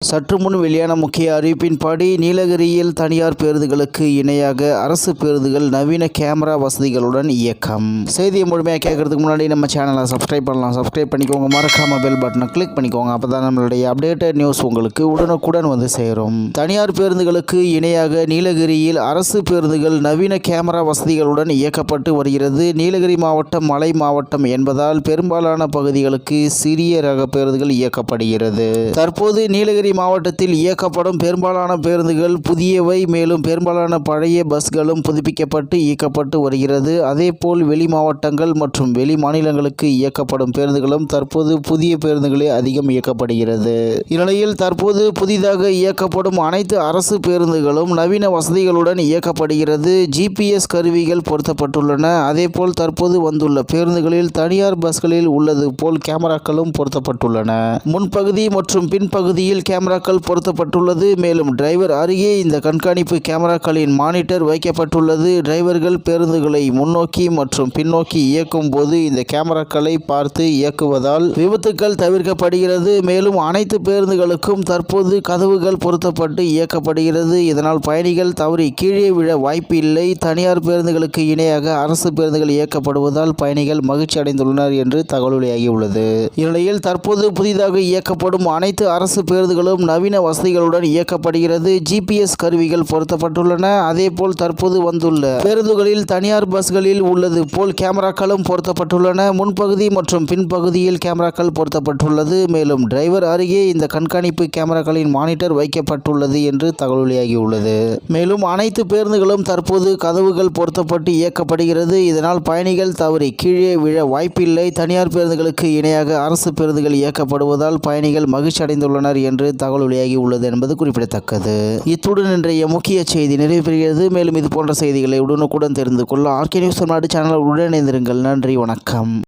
சற்று முன் வெளியான முக்கிய அறிவிப்பின்படி நீலகிரியில் தனியார் பேருந்துகளுக்கு இணையாக அரசு பேருந்துகள் நவீன கேமரா வசதிகளுடன் இயக்கம். செய்தியை முழுமையாக கேட்கறதுக்கு முன்னாடி நம்ம சேனலை சப்ஸ்கிரைப் பண்ணலாம். சப்ஸ்கிரைப் பண்ணிக்கோங்க. மறக்காம பெல் பட்டனை கிளிக் பண்ணிக்கோங்க. அப்பதான் நம்மளுடைய அப்டேட்டட் நியூஸ் உங்களுக்கு உடனுக்குடன் வந்து சேரும். தனியார் பேருந்துகளுக்கு இணையாக நீலகிரியில் அரசு பேருந்துகள் நவீன கேமரா வசதிகளுடன் இயக்கப்பட்டு வருகிறது. நீலகிரி மாவட்டம் மலை மாவட்டம் என்பதால் பெரும்பாலான பகுதிகளுக்கு சிறிய ரக பேருந்துகள் இயக்கப்படுகிறது. தற்போது நீலகிரி மாவட்டத்தில் இயக்கப்படும் பெரும்பாலான பேருந்துகள் புதியவை. மேலும் பெரும்பாலான பழைய பஸ்களும் புதுப்பிக்கப்பட்டு இயக்கப்பட்டு வருகிறது. அதேபோல் வெளி மாவட்டங்கள் மற்றும் வெளி மாநிலங்களுக்கு இயக்கப்படும் பேருந்துகளும் தற்போது புதிய பேருந்துகளே அதிகம் இயக்கப்படுகிறது. இந்நிலையில் தற்போது புதிதாக இயக்கப்படும் அனைத்து அரசு பேருந்துகளும் நவீன வசதிகளுடன் இயக்கப்படுகிறது. GPS கருவிகள் பொருத்தப்பட்டுள்ளன. அதேபோல் தற்போது வந்துள்ள பேருந்துகளில் தனியார் பஸ்களில் உள்ளது போல் கேமராக்களும் பொருத்தப்பட்டுள்ளன. முன்பகுதி மற்றும் பின்பகுதியில் கேமராக்கள் பொருத்தப்பட்டுள்ளது. மேலும் டிரைவர் அருகே இந்த கண்காணிப்பு கேமராக்களின் மானிட்டர் வைக்கப்பட்டுள்ளது. டிரைவர்கள் பேருந்துகளை முன்னோக்கி மற்றும் பின்னோக்கி இயக்கும் போது இந்த கேமராக்களை பார்த்து இயக்குவதால் விபத்துக்கள் தவிர்க்கப்படுகிறது. மேலும் அனைத்து பேருந்துகளுக்கும் தற்போது கதவுகள் பொருத்தப்பட்டு இயக்கப்படுகிறது. இதனால் பயணிகள் தவறி கீழே விழ வாய்ப்பு இல்லை. தனியார் பேருந்துகளுக்கு இணையாக அரசு பேருந்துகள் இயக்கப்படுவதால் பயணிகள் மகிழ்ச்சி அடைந்துள்ளனர் என்று தகவல் வெளியாகியுள்ளது. இந்நிலையில் தற்போது புதிதாக இயக்கப்படும் அனைத்து அரசு பேருந்துகளும் நவீன வசதிகளுடன் இயக்கப்படுகிறது. GPS கருவிகள் பொருத்தப்பட்டுள்ளன. அதேபோல் தற்போது வந்துள்ள பேருந்துகளில் தனியார் பஸ்களில் உள்ளது போல் கேமராக்களும் பொருத்தப்பட்டுள்ளன. முன்பகுதி மற்றும் பின்பகுதியில் கேமராக்கள் பொருத்தப்பட்டுள்ளது. மேலும் டிரைவர் அருகே இந்த கண்காணிப்பு கேமராக்களின் மானிட்டர் வைக்கப்பட்டுள்ளது என்று தகவல் வெளியாகியுள்ளது. மேலும் அனைத்து பேருந்துகளும் தற்போது கதவுகள் பொருத்தப்பட்டு இயக்கப்படுகிறது. இதனால் பயணிகள் தவறி கீழே விழ வாய்ப்பில்லை. தனியார் பேருந்துகளுக்கு இணையாக அரசு பேருந்துகள் இயக்கப்படுவதால் பயணிகள் மகிழ்ச்சி அடைந்துள்ளனர் என்று தகவல் வெளியாகி உள்ளது என்பது குறிப்பிடத்தக்கது. இத்துடன் இன்றைய முக்கிய செய்தி நிறைவு பெறுகிறது. மேலும் இது போன்ற செய்திகளை உடனுக்குடன் தெரிந்து கொள்ள ஆர்கே நியூஸ் தமிழ்நாடு சேனல் உடன் இணைந்திருங்கள். நன்றி, வணக்கம்.